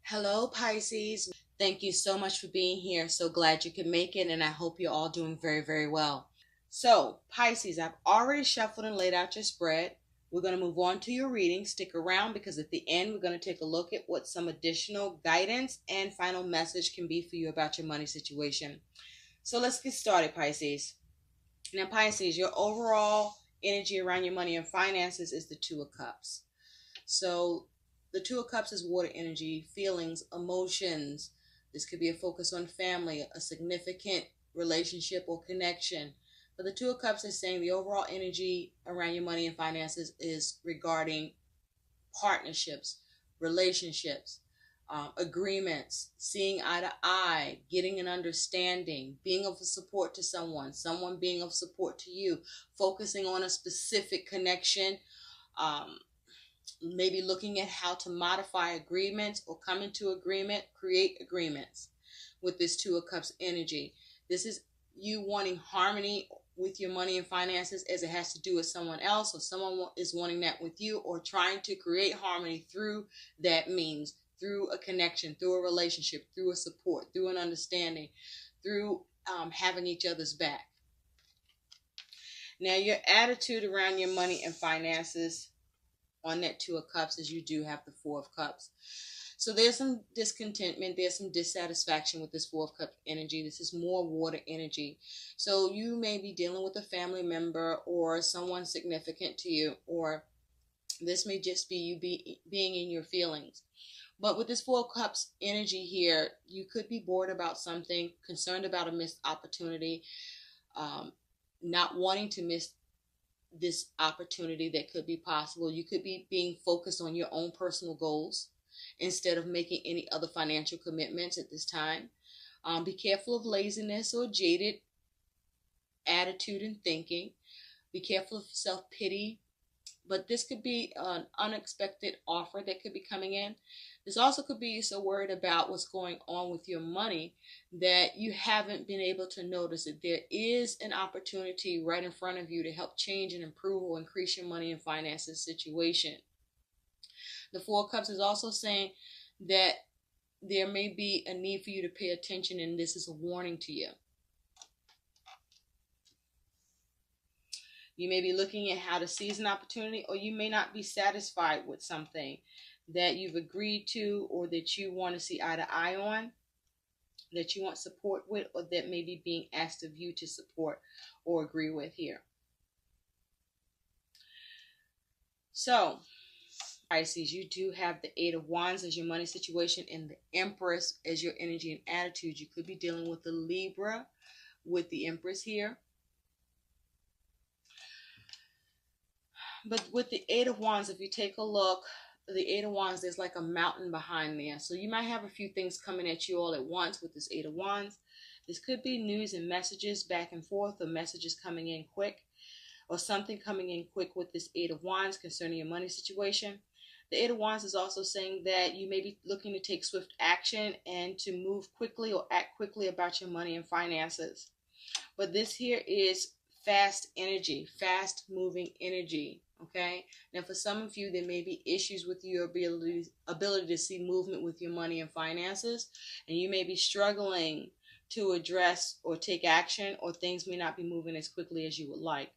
Hello, Pisces. Thank you so much for being here. So glad you can make it, and I hope you're all doing very, very well. So, Pisces, I've already shuffled and laid out your spread. We're going to move on to your reading. Stick around because at the end, we're going to take a look at what some additional guidance and final message can be for you about your money situation. So, let's get started, Pisces. Now, Pisces, your overall energy around your money and finances is the Two of Cups. So the Two of Cups is water energy, feelings, emotions. This could be a focus on family, a significant relationship or connection. But the Two of Cups is saying the overall energy around your money and finances is regarding partnerships, relationships, agreements, seeing eye to eye, getting an understanding, being of support to someone, someone being of support to you, focusing on a specific connection, maybe looking at how to modify agreements or come into agreement, create agreements with this Two of Cups energy. This is you wanting harmony with your money and finances as it has to do with someone else, or someone is wanting that with you, or trying to create harmony through that means, through a connection, through a relationship, through a support, through an understanding, through having each other's back. Now, your attitude around your money and finances on that Two of Cups is you do have the Four of Cups. So there's some discontentment, there's some dissatisfaction with this Four of Cups energy. This is more water energy. So you may be dealing with a family member or someone significant to you, or this may just be you being in your feelings. But with this Four of Cups energy here, you could be bored about something, concerned about a missed opportunity, not wanting to miss this opportunity that could be possible. You could be being focused on your own personal goals instead of making any other financial commitments at this time. Be careful of laziness or jaded attitude and thinking. Be careful of self-pity. But this could be an unexpected offer that could be coming in. This also could be so worried about what's going on with your money that you haven't been able to notice that there is an opportunity right in front of you to help change and improve or increase your money and finances situation. The Four of Cups is also saying that there may be a need for you to pay attention, and this is a warning to you. You may be looking at how to seize an opportunity, or you may not be satisfied with something that you've agreed to, or that you want to see eye to eye on, that you want support with, or that may be being asked of you to support or agree with here. So, Pisces, you do have the Eight of Wands as your money situation and the Empress as your energy and attitude. You could be dealing with the Libra with the Empress here. But with the Eight of Wands, if you take a look, the Eight of Wands, there's like a mountain behind there. So you might have a few things coming at you all at once with this Eight of Wands. This could be news and messages back and forth, or messages coming in quick, or something coming in quick with this Eight of Wands concerning your money situation. The Eight of Wands is also saying that you may be looking to take swift action and to move quickly or act quickly about your money and finances. But this here is fast energy, fast moving energy. Okay, now for some of you, there may be issues with your ability to see movement with your money and finances, and you may be struggling to address or take action, or things may not be moving as quickly as you would like.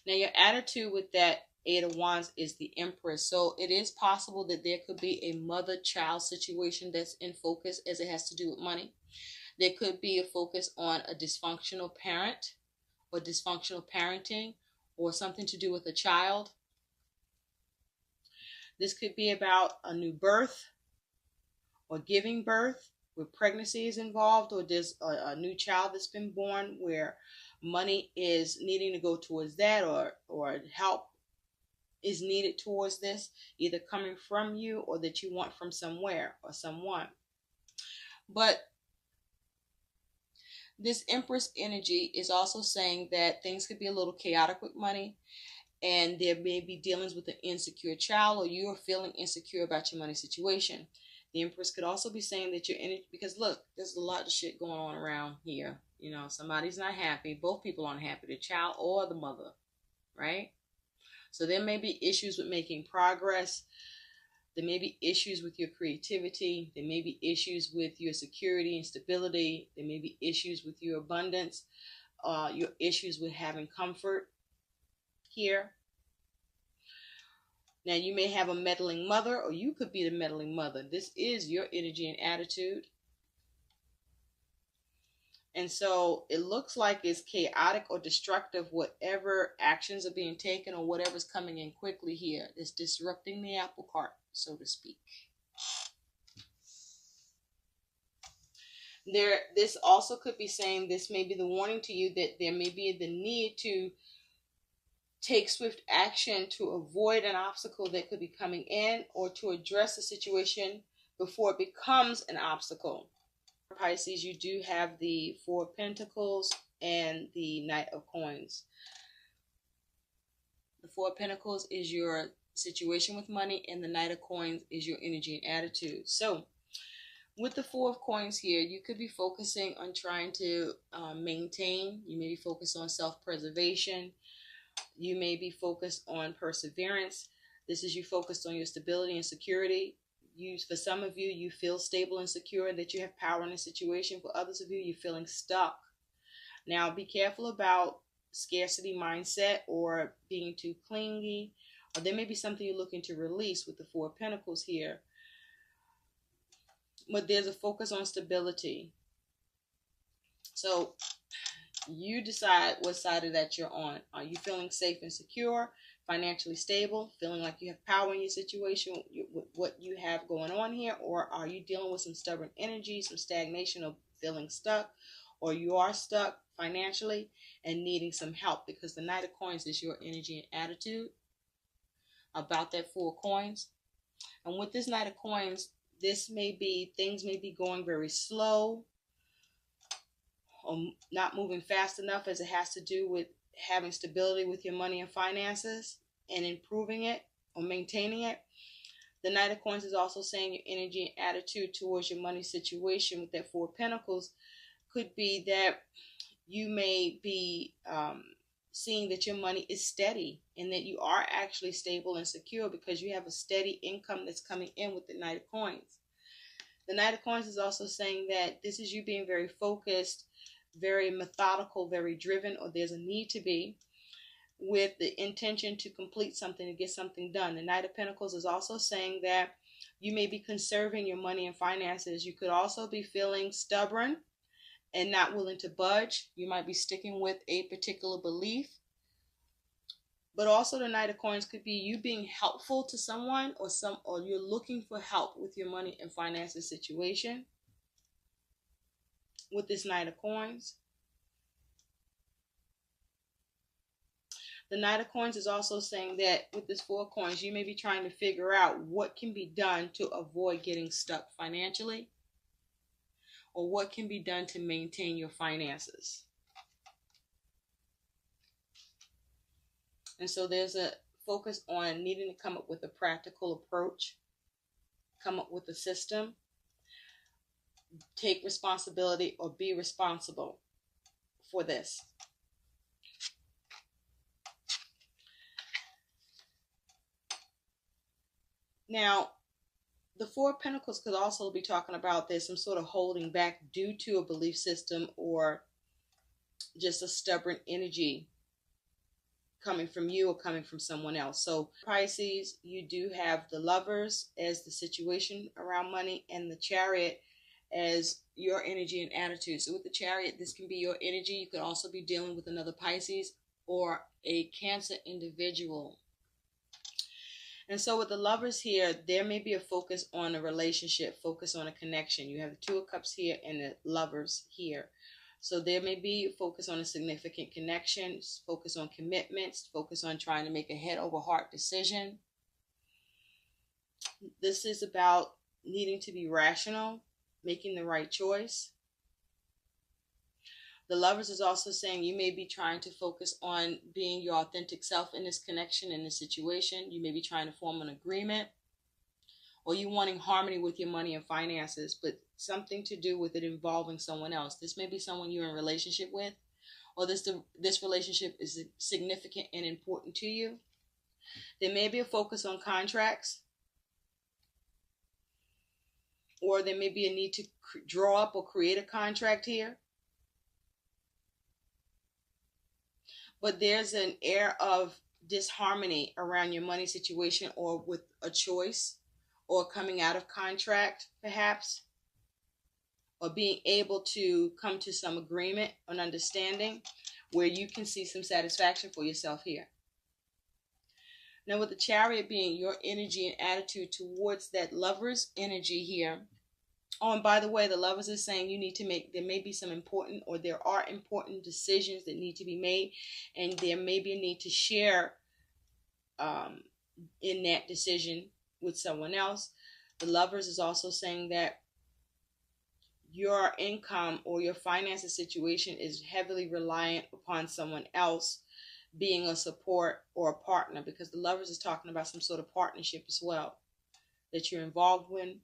Now, your attitude with that Eight of Wands is the Empress. So it is possible that there could be a mother-child situation that's in focus as it has to do with money. There could be a focus on a dysfunctional parent or dysfunctional parenting, or something to do with a child. This could be about a new birth or giving birth where pregnancy is involved, or there's a new child that's been born where money is needing to go towards that, or help is needed towards this, either coming from you or that you want from somewhere or someone. But this Empress energy is also saying that things could be a little chaotic with money, and there may be dealings with an insecure child, or you are feeling insecure about your money situation. The Empress could also be saying that your energy, because look, there's a lot of shit going on around here. You know, somebody's not happy. Both people aren't happy, the child or the mother, right? So there may be issues with making progress. There may be issues with your creativity. There may be issues with your security and stability. There may be issues with your abundance, your issues with having comfort here. Now, you may have a meddling mother, or you could be the meddling mother. This is your energy and attitude. And so it looks like it's chaotic or destructive, whatever actions are being taken or whatever's coming in quickly here. It's disrupting the apple cart, so to speak. This also could be saying, this may be the warning to you that there may be the need to take swift action to avoid an obstacle that could be coming in, or to address a situation before it becomes an obstacle. Pisces, you do have the Four of Pentacles and the Knight of Coins. The Four of Pentacles is your situation with money, and the Knight of Coins is your energy and attitude. So with the Four of Coins here, you could be focusing on trying to maintain. You may be focused on self-preservation. You may be focused on perseverance. This is you focused on your stability and security. For some of you, you feel stable and secure and that you have power in a situation. For others of you, you're feeling stuck. Now, be careful about scarcity mindset or being too clingy. Or there may be something you're looking to release with the Four of Pentacles here. But there's a focus on stability. So you decide what side of that you're on. Are you feeling safe and secure, financially stable, feeling like you have power in your situation, what you have going on here? Or are you dealing with some stubborn energy, some stagnation, or feeling stuck? Or you are stuck financially and needing some help, because the Knight of Coins is your energy and attitude about that Four of Coins. And with this Knight of Coins, things may be going very slow, or not moving fast enough, as it has to do with having stability with your money and finances and improving it or maintaining it. The Knight of Coins is also saying your energy and attitude towards your money situation with that Four of Pentacles could be that you may be seeing that your money is steady and that you are actually stable and secure because you have a steady income that's coming in with the Knight of Coins. The Knight of Coins is also saying that this is you being very focused, very methodical, very driven, or there's a need to be, with the intention to complete something, to get something done. The Knight of Pentacles is also saying that you may be conserving your money and finances. You could also be feeling stubborn and not willing to budge. You might be sticking with a particular belief. But also the Knight of Coins could be you being helpful to someone, or you're looking for help with your money and finances situation with this Knight of Coins. The Knight of Coins is also saying that with this Four of Coins, you may be trying to figure out what can be done to avoid getting stuck financially, or what can be done to maintain your finances. And so there's a focus on needing to come up with a practical approach, come up with a system, take responsibility, or be responsible for this. Now, the Four of Pentacles could also be talking about there's some sort of holding back due to a belief system or just a stubborn energy coming from you or coming from someone else. So Pisces, you do have the Lovers as the situation around money, and the Chariot as your energy and attitude. So with the Chariot, this can be your energy. You could also be dealing with another Pisces or a Cancer individual. And so with the Lovers here, there may be a focus on a relationship, focus on a connection. You have the Two of Cups here and the Lovers here. So there may be a focus on a significant connection, focus on commitments, focus on trying to make a head over heart decision. This is about needing to be rational, making the right choice. The Lovers is also saying you may be trying to focus on being your authentic self in this connection, in this situation. You may be trying to form an agreement, or you wanting harmony with your money and finances, but something to do with it involving someone else. This may be someone you're in a relationship with, or this relationship is significant and important to you. There may be a focus on contracts. or there may be a need to draw up or create a contract here. But there's an air of disharmony around your money situation, or with a choice, or coming out of contract perhaps, or being able to come to some agreement, an understanding where you can see some satisfaction for yourself here. Now, with the Chariot being your energy and attitude towards that Lover's energy here. Oh, and by the way, the Lovers is saying you need to make, there may be some important, or there are important decisions that need to be made, and there may be a need to share in that decision with someone else. The Lovers is also saying that your income or your finances situation is heavily reliant upon someone else being a support or a partner, because the Lovers is talking about some sort of partnership as well that you're involved in,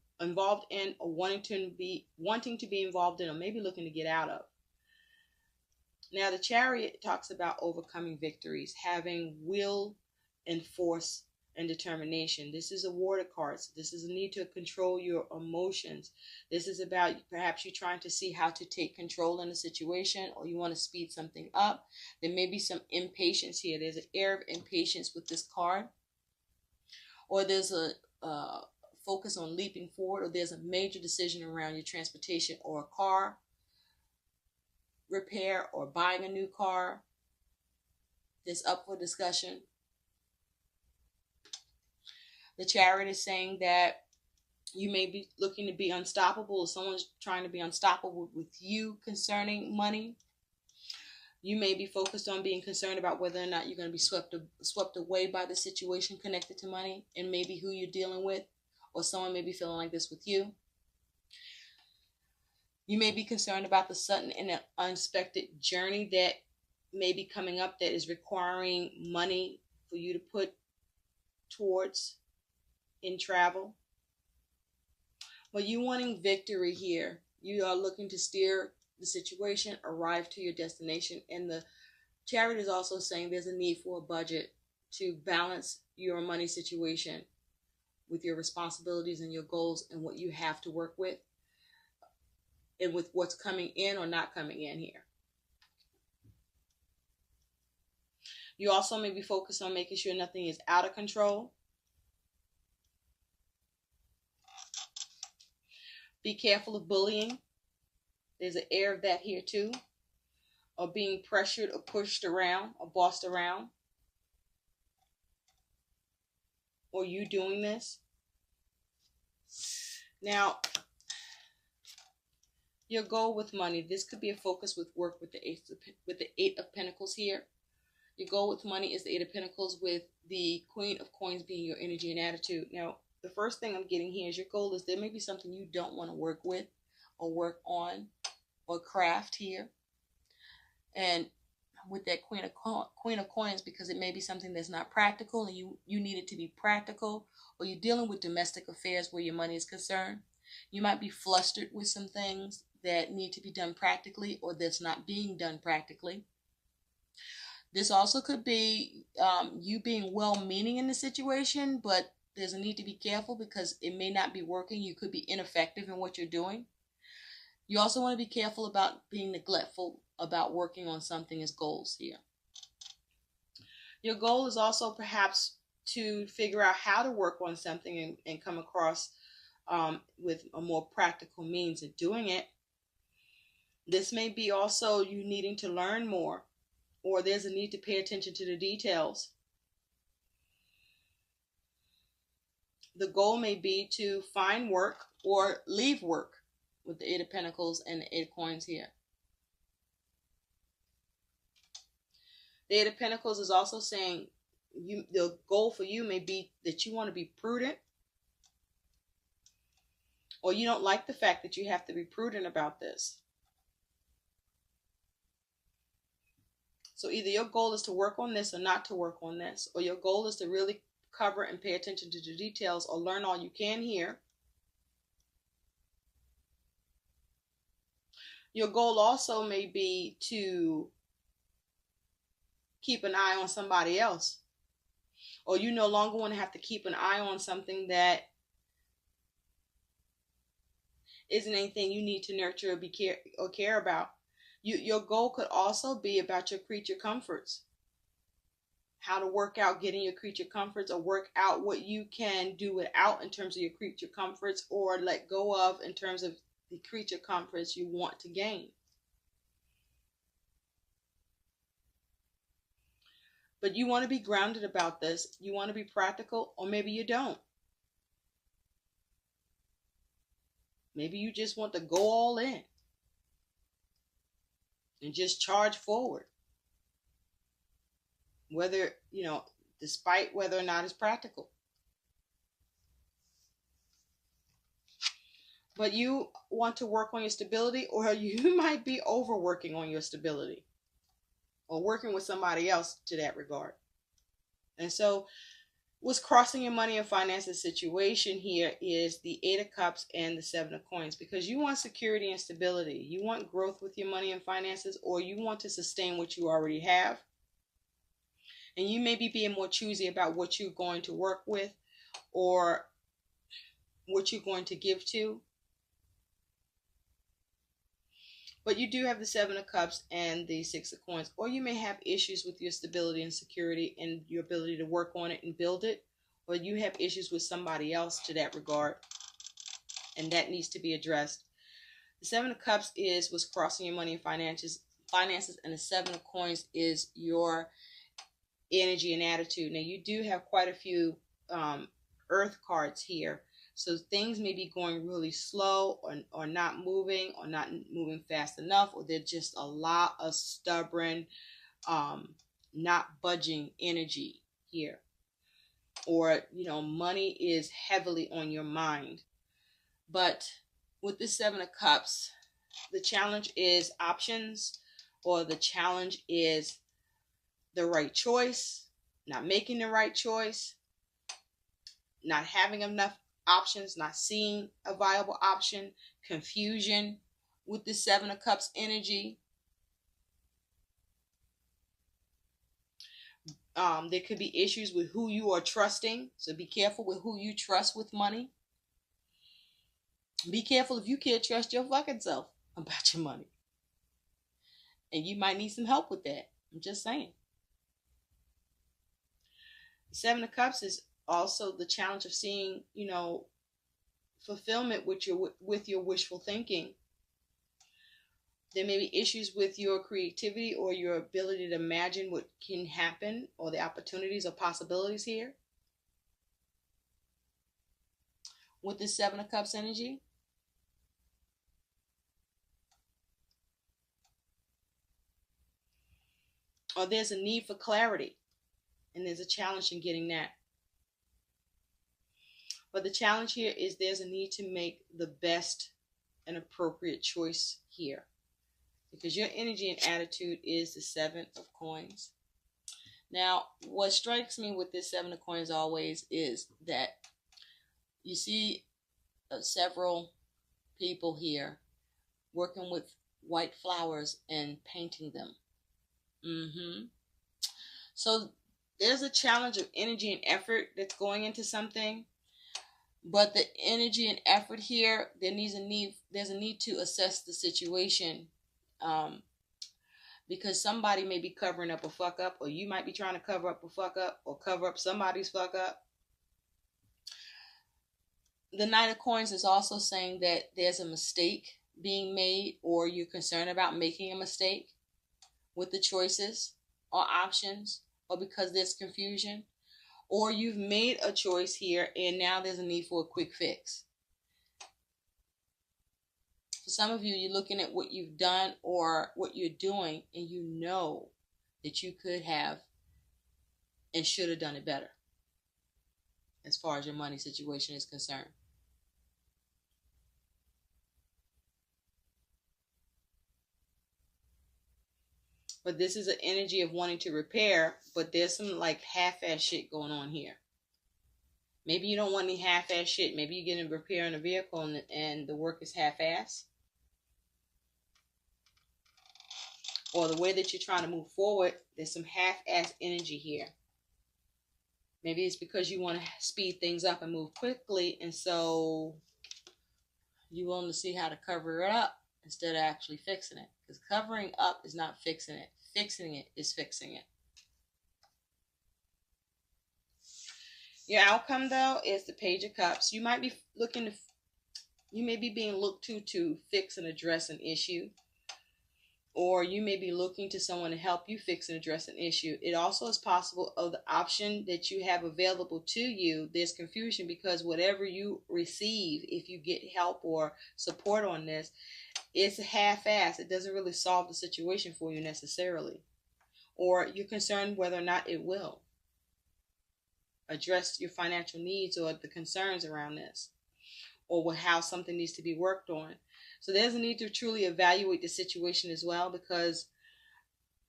or wanting to be involved in, or maybe looking to get out of. Now, the Chariot talks about overcoming victories, having will and force and determination. This is a water card. So this is a need to control your emotions. This is about perhaps you trying to see how to take control in a situation, or you want to speed something up. There may be some impatience here. There's an air of impatience with this card, or there's a focus on leaping forward, or there's a major decision around your transportation or a car repair or buying a new car that's up for discussion. The Chariot is saying that you may be looking to be unstoppable, or someone's trying to be unstoppable with you concerning money. You may be focused on being concerned about whether or not you're going to be swept away by the situation connected to money, and maybe who you're dealing with, or someone may be feeling like this with you. You may be concerned about the sudden and unexpected journey that may be coming up that is requiring money for you to put towards in travel. But you wanting victory here. You are looking to steer the situation, arrive to your destination. And the Chariot is also saying there's a need for a budget to balance your money situation with your responsibilities and your goals and what you have to work with, and with what's coming in or not coming in here. You also may be focused on making sure nothing is out of control. Be careful of bullying. There's an air of that here too. Or being pressured or pushed around or bossed around. Or you doing this. Now, your goal with money. This could be a focus with work with the Eight of Pentacles here. Your goal with money is the Eight of Pentacles, with the Queen of Coins being your energy and attitude. Now, the first thing I'm getting here is your goal is there may be something you don't want to work with or work on or craft here. And with that Queen of Coins, because it may be something that's not practical and you need it to be practical, or you're dealing with domestic affairs where your money is concerned. You might be flustered with some things that need to be done practically, or that's not being done practically. This also could be you being well-meaning in the situation, but there's a need to be careful because it may not be working. You could be ineffective in what you're doing. You also want to be careful about being neglectful about working on something as goals here. Your goal is also perhaps to figure out how to work on something and come across with a more practical means of doing it. This may be also you needing to learn more, or there's a need to pay attention to the details. The goal may be to find work or leave work with the Eight of Pentacles and the Eight of Coins here. The Eight of Pentacles is also saying the goal for you may be that you want to be prudent, or you don't like the fact that you have to be prudent about this. So either your goal is to work on this or not to work on this, or your goal is to really cover and pay attention to the details or learn all you can here. Your goal also may be to keep an eye on somebody else, or you no longer want to have to keep an eye on something that isn't anything you need to nurture or care about. Your goal could also be about your creature comforts. How to work out getting your creature comforts, or work out what you can do without in terms of your creature comforts, or let go of in terms of the creature comforts you want to gain. But you want to be grounded about this. You want to be practical, or maybe you don't. Maybe you just want to go all in and just charge forward. Whether, despite whether or not it's practical. But you want to work on your stability, or you might be overworking on your stability, or working with somebody else to that regard. And so what's crossing your money and finances situation here is the Eight of Cups and the Seven of Coins, because you want security and stability. You want growth with your money and finances, or you want to sustain what you already have. And you may be being more choosy about what you're going to work with, or what you're going to give to. But you do have the Seven of Cups and the Six of Coins. Or you may have issues with your stability and security and your ability to work on it and build it. Or you have issues with somebody else to that regard, and that needs to be addressed. The Seven of Cups is what's crossing your money and finances, and the Seven of Coins is your energy and attitude. Now, you do have quite a few earth cards here. So things may be going really slow, or not moving fast enough, or they're just a lot of stubborn, not budging energy here. Or, money is heavily on your mind. But with the Seven of Cups, the challenge is options, or the challenge is the right choice, not making the right choice, not having enough options, not seeing a viable option, confusion with the Seven of Cups energy. There could be issues with who you are trusting, so be careful with who you trust with money. Be careful if you can't trust your fucking self about your money, and you might need some help with that. I'm just saying. The Seven of Cups is also the challenge of seeing, fulfillment with your wishful thinking. There may be issues with your creativity, or your ability to imagine what can happen, or the opportunities or possibilities here with the Seven of Cups energy. Or there's a need for clarity, and there's a challenge in getting that. But the challenge here is there's a need to make the best and appropriate choice here, because your energy and attitude is the Seven of Coins. Now, what strikes me with this Seven of Coins always is that you see several people here working with white flowers and painting them. So there's a challenge of energy and effort that's going into something. But the energy and effort here, there's a need to assess the situation, because somebody may be covering up a fuck up, or you might be trying to cover up a fuck up, or cover up somebody's fuck up. The Knight of Coins is also saying that there's a mistake being made, or you're concerned about making a mistake with the choices or options, or because there's confusion. Or you've made a choice here, and now there's a need for a quick fix. For some of you, you're looking at what you've done or what you're doing, and you know that you could have and should have done it better as far as your money situation is concerned. But this is an energy of wanting to repair, but there's some half-ass shit going on here. Maybe you don't want any half-ass shit. Maybe you're getting repairing a vehicle and the work is half-ass. Or the way that you're trying to move forward, there's some half-ass energy here. Maybe it's because you want to speed things up and move quickly, and so You're willing to see how to cover it up instead of actually fixing it. Because covering up is not fixing it. Fixing it is fixing it. Your outcome, though, is the Page of Cups. You might be being looked to fix and address an issue. Or you may be looking to someone to help you fix and address an issue. It also is possible of the option that you have available to you, there's confusion because whatever you receive, if you get help or support on this, it's half-assed. It doesn't really solve the situation for you necessarily. Or you're concerned whether or not it will address your financial needs or the concerns around this, or how something needs to be worked on. So there's a need to truly evaluate the situation as well, because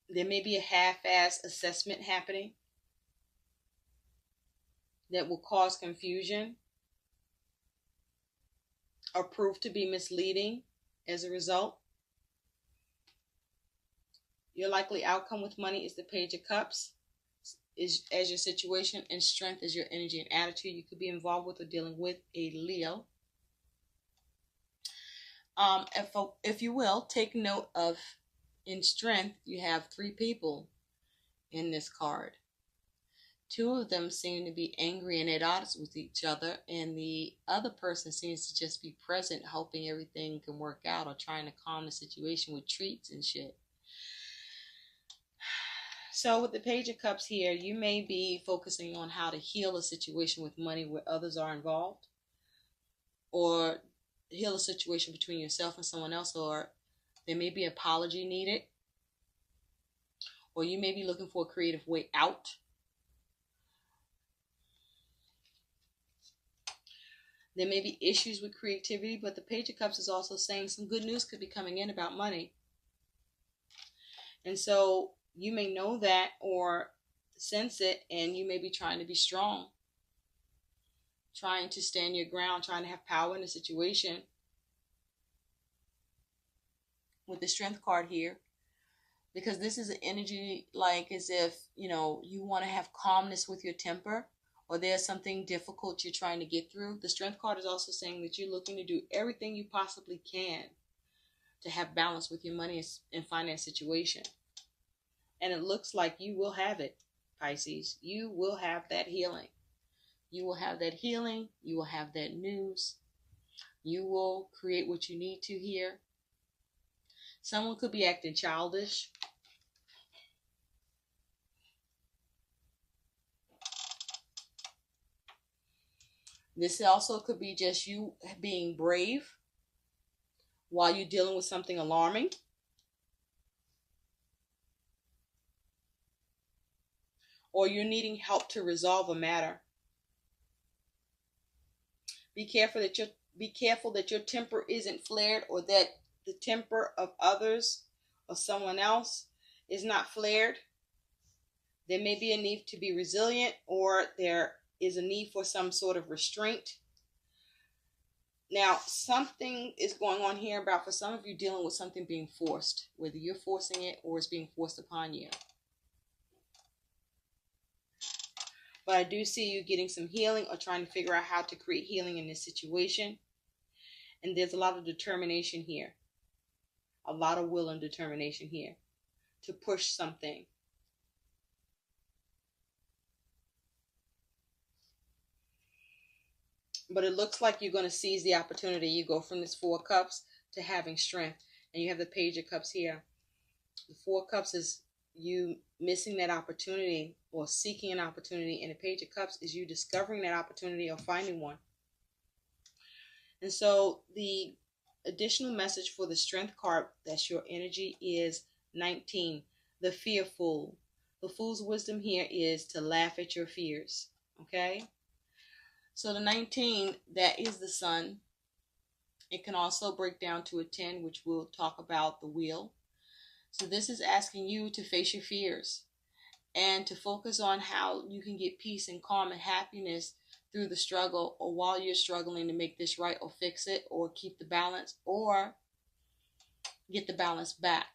there may be a half-assed assessment happening that will cause confusion or prove to be misleading as a result. Your likely outcome with money is the Page of Cups. As your situation, and strength is your energy and attitude. You could be involved with or dealing with a Leo. If you will, take note of, in strength, you have 3 people in this card. 2 of them seem to be angry and at odds with each other, and the other person seems to just be present, hoping everything can work out or trying to calm the situation with treats and shit. So with the Page of Cups here, you may be focusing on how to heal a situation with money where others are involved, or heal a situation between yourself and someone else, or there may be an apology needed, or you may be looking for a creative way out. There may be issues with creativity, but the Page of Cups is also saying some good news could be coming in about money. And so you may know that or sense it, and you may be trying to be strong, trying to stand your ground, trying to have power in the situation. With the Strength card here, because this is an energy like as if, you want to have calmness with your temper, or there's something difficult you're trying to get through. The Strength card is also saying that you're looking to do everything you possibly can to have balance with your money and finance situation. And it looks like you will have it, Pisces. You will have that healing. You will have that healing. You will have that news. You will create what you need to here. Someone could be acting childish. This also could be just you being brave while you're dealing with something alarming. Or you're needing help to resolve a matter. Be careful that your temper isn't flared, or that the temper of others or someone else is not flared. There may be a need to be resilient, or there is a need for some sort of restraint. Now, something is going on here about, for some of you, dealing with something being forced, whether you're forcing it or it's being forced upon you. But I do see you getting some healing or trying to figure out how to create healing in this situation. And there's a lot of determination here. A lot of will and determination here to push something. But it looks like you're going to seize the opportunity. You go from this 4 of Cups to having strength. And you have the Page of Cups here. The 4 of Cups is you missing that opportunity or seeking an opportunity, and the Page of Cups is you discovering that opportunity or finding one. And so the additional message for the Strength card, that's your energy, is 19, the fearful. The Fool's wisdom here is to laugh at your fears. Okay? So the 19, that is the Sun. It can also break down to a 10, which we'll talk about the Wheel. So this is asking you to face your fears and to focus on how you can get peace and calm and happiness through the struggle, or while you're struggling to make this right or fix it or keep the balance or get the balance back.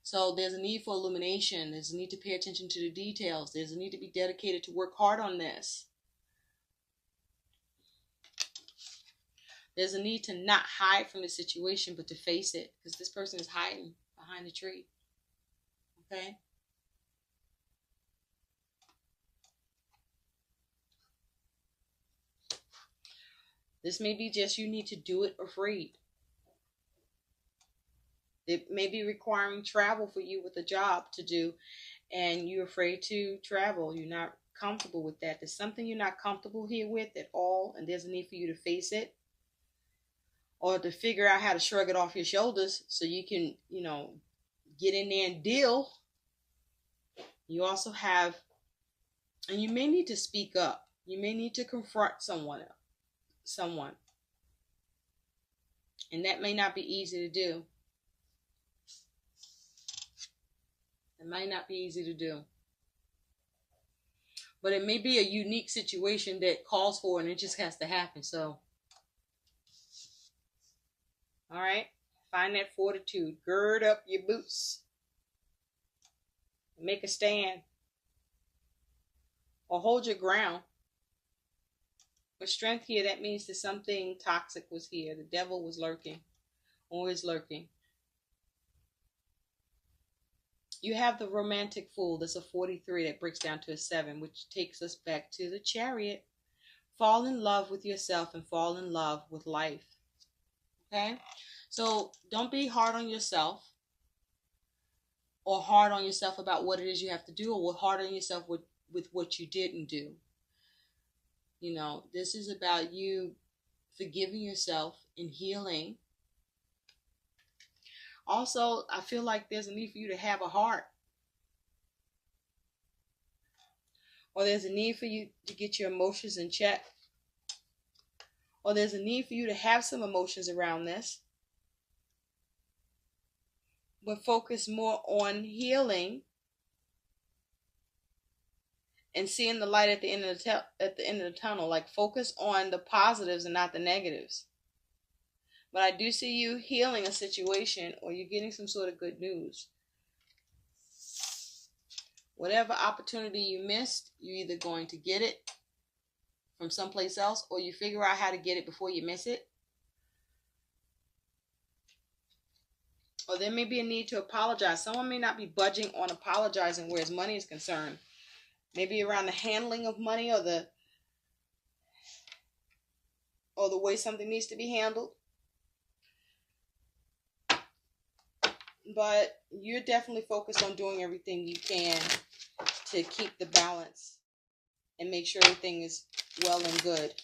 So there's a need for illumination. There's a need to pay attention to the details. There's a need to be dedicated to work hard on this. There's a need to not hide from the situation, but to face it, because this person is hiding behind the tree. Okay? This may be just you need to do it afraid. It may be requiring travel for you with a job to do, and you're afraid to travel. You're not comfortable with that. There's something you're not comfortable here with at all, and there's a need for you to face it, or to figure out how to shrug it off your shoulders so you can, get in there and deal. You also have, and you may need to speak up. You may need to confront someone. And that may not be easy to do. It might not be easy to do. But it may be a unique situation that calls for it, and it just has to happen. So, all right, find that fortitude. Gird up your boots. Make a stand. Or hold your ground. With strength here, that means that something toxic was here. The devil was lurking, or is lurking. You have the romantic fool. That's a 43 that breaks down to a 7, which takes us back to the Chariot. Fall in love with yourself and fall in love with life. Okay? So don't be hard on yourself, or hard on yourself about what it is you have to do, or hard on yourself with what you didn't do. This is about you forgiving yourself and healing. Also, I feel like there's a need for you to have a heart. Or there's a need for you to get your emotions in check. Or there's a need for you to have some emotions around this. But focus more on healing and seeing the light at the end of the tunnel. Like, focus on the positives and not the negatives. But I do see you healing a situation, or you're getting some sort of good news. Whatever opportunity you missed, you're either going to get it from someplace else, or you figure out how to get it before you miss it. Or there may be a need to apologize. Someone may not be budging on apologizing where his money is concerned. Maybe around the handling of money, or the way something needs to be handled. But you're definitely focused on doing everything you can to keep the balance and make sure everything is well and good.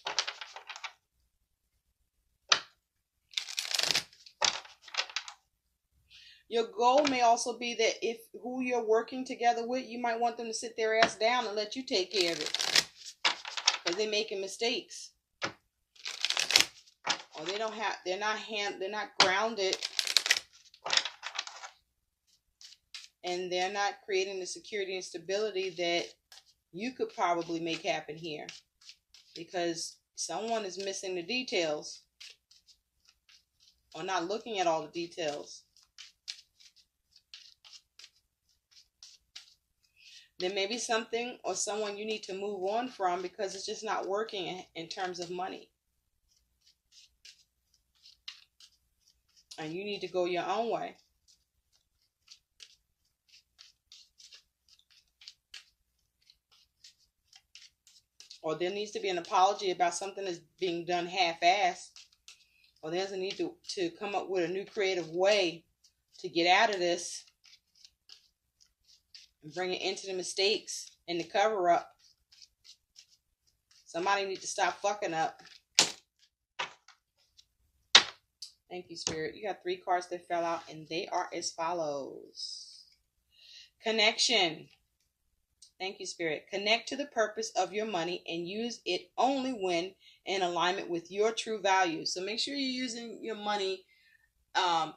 Your goal may also be that if who you're working together with, you might want them to sit their ass down and let you take care of it, because they're making mistakes, or they're not grounded, and they're not creating the security and stability that you could probably make happen here, because someone is missing the details, or not looking at all the details. There may be something or someone you need to move on from because it's just not working in terms of money. And you need to go your own way. Or there needs to be an apology about something that's being done half-assed. Or there's a need to come up with a new creative way to get out of this. And bring it into the mistakes and the cover-up. Somebody needs to stop fucking up. Thank you, Spirit. You got 3 cards that fell out, and they are as follows. Connection. Thank you, Spirit. Connect to the purpose of your money and use it only when in alignment with your true values. So make sure you're using your money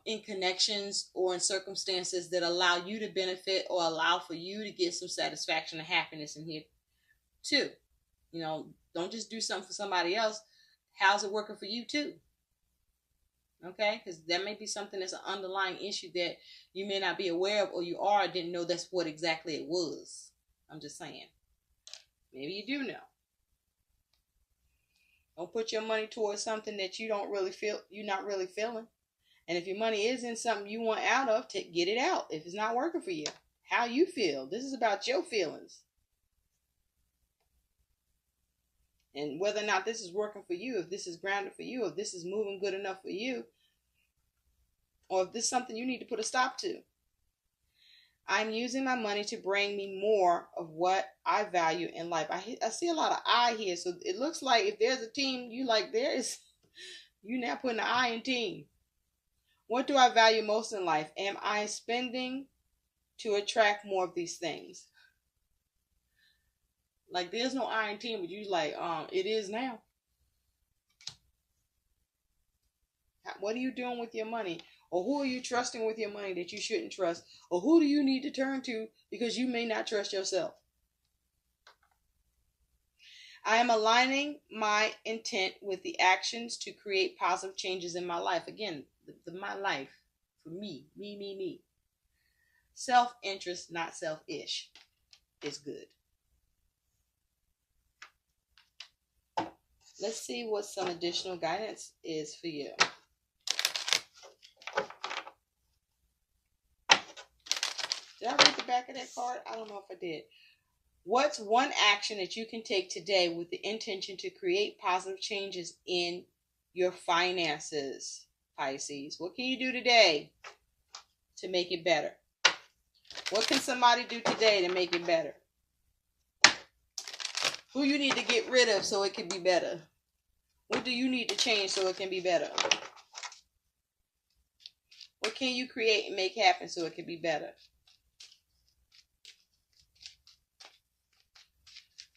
in connections or in circumstances that allow you to benefit, or allow for you to get some satisfaction and happiness in here too. Don't just do something for somebody else. How's it working for you too? Okay, because there may be something that's an underlying issue that you may not be aware of, or you didn't know that's what exactly it was. I'm just saying. Maybe you do know. Don't put your money towards something that you don't really feel, you're not really feeling. And if your money is in something you want out of, get it out. If it's not working for you, how you feel. This is about your feelings. And whether or not this is working for you, if this is grounded for you, if this is moving good enough for you, or if this is something you need to put a stop to. I'm using my money to bring me more of what I value in life. I see a lot of I here. So it looks like if there's a team you like, you now putting an I in team. What do I value most in life? Am I spending to attract more of these things? Like there's no I in team, but you like, it is now. What are you doing with your money? Or who are you trusting with your money that you shouldn't trust? Or who do you need to turn to because you may not trust yourself? I am aligning my intent with the actions to create positive changes in my life. Again, my life, for me. Self-interest, not selfish, is good. Let's see what some additional guidance is for you. Did I read the back of that card? I don't know if I did. What's one action that you can take today with the intention to create positive changes in your finances, Pisces? What can you do today to make it better? What can somebody do today to make it better? Who you need to get rid of so it can be better? What do you need to change so it can be better? What can you create and make happen so it can be better?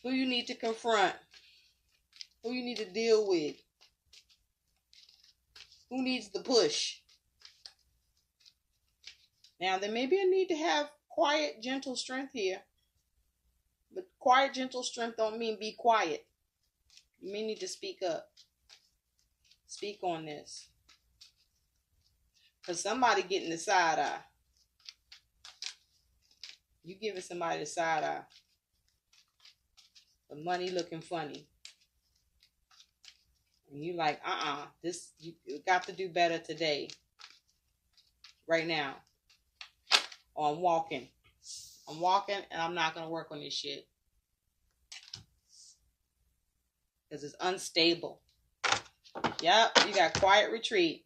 Who you need to confront? Who you need to deal with? Who needs the push? Now, there may be a need to have quiet, gentle strength here. But quiet, gentle strength don't mean be quiet. You may need to speak up. Speak on this. Because somebody getting the side eye. You giving somebody the side eye. The money looking funny. And you like, this, you got to do better today. Right now. Or I'm walking and I'm not going to work on this shit. Because it's unstable. Yep, you got quiet retreat.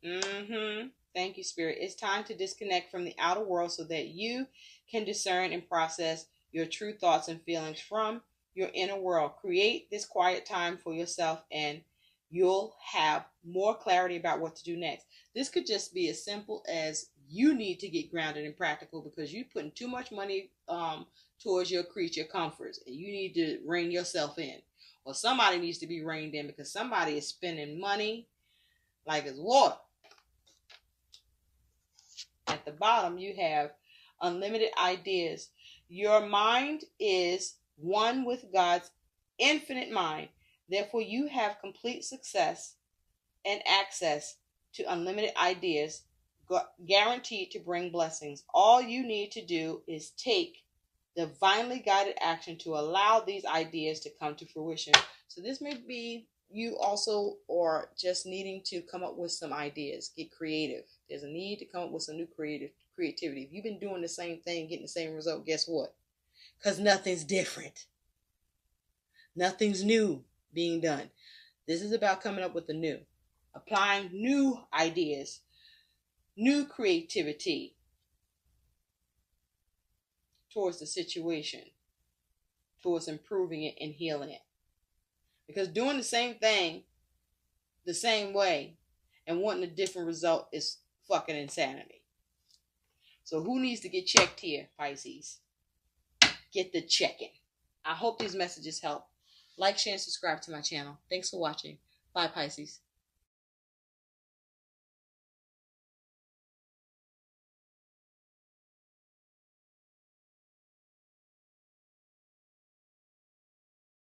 Thank you, Spirit. It's time to disconnect from the outer world so that you can discern and process your true thoughts and feelings from your inner world. Create this quiet time for yourself and you'll have more clarity about what to do next. This could just be as simple as you need to get grounded and practical because you're putting too much money towards your creature comforts and you need to rein yourself in. Or somebody needs to be reined in because somebody is spending money like it's water. At the bottom, you have unlimited ideas. Your mind is one with God's infinite mind. Therefore, you have complete success and access to unlimited ideas guaranteed to bring blessings. All you need to do is take divinely guided action to allow these ideas to come to fruition. So this may be you also or just needing to come up with some ideas. Get creative. There's a need to come up with some new creativity. If you've been doing the same thing, getting the same result, guess what? Because nothing's different. Nothing's new being done. This is about coming up with the new. Applying new ideas. New creativity towards the situation, towards improving it and healing it. Because doing the same thing the same way and wanting a different result is fucking insanity. So who needs to get checked here, Pisces? Get the checking. I hope these messages help. Like, share, and subscribe to my channel. Thanks for watching. Bye, Pisces.